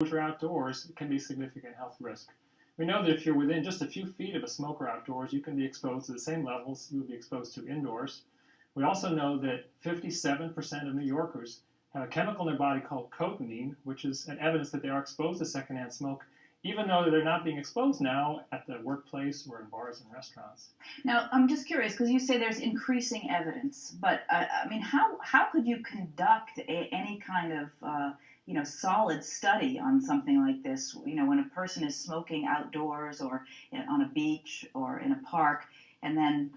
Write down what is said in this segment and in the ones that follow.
exposure outdoors can be a significant health risk. We know that if you're within just a few feet of a smoker outdoors, you can be exposed to the same levels you would be exposed to indoors. We also know that 57% of New Yorkers have a chemical in their body called cotinine, which is an evidence that they are exposed to secondhand smoke, even though they're not being exposed now at the workplace or in bars and restaurants. Now, I'm just curious because you say there's increasing evidence, but I mean, how could you conduct any kind of solid study on something like this? You know, when a person is smoking outdoors or on a beach or in a park, and then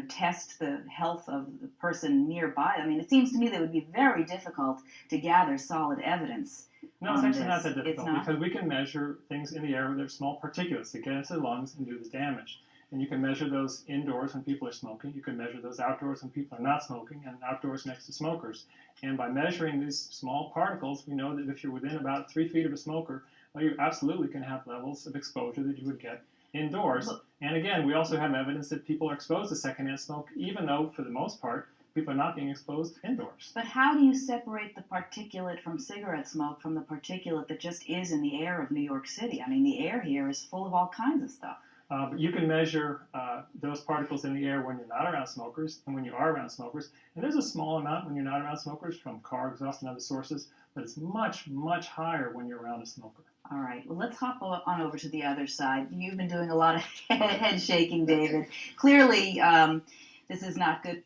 test the health of the person nearby. I mean, it seems to me that it would be very difficult to gather solid evidence. No, it's actually not that difficult because we can measure things in the air with their small particulates that get into the lungs and do the damage. And you can measure those indoors when people are smoking. You can measure those outdoors when people are not smoking and outdoors next to smokers. And by measuring these small particles, we know that if you're within about 3 feet of a smoker, well, you absolutely can have levels of exposure that you would get indoors. And again, we also have evidence that people are exposed to secondhand smoke, even though, for the most part, people are not being exposed indoors. But how do you separate the particulate from cigarette smoke from the particulate that just is in the air of New York City? I mean, the air here is full of all kinds of stuff. But you can measure those particles in the air when you're not around smokers and when you are around smokers. And there's a small amount when you're not around smokers from car exhaust and other sources, but it's much, much higher when you're around a smoker. All right. Well, let's hop on over to the other side. You've been doing a lot of head shaking, David. Clearly, this is not good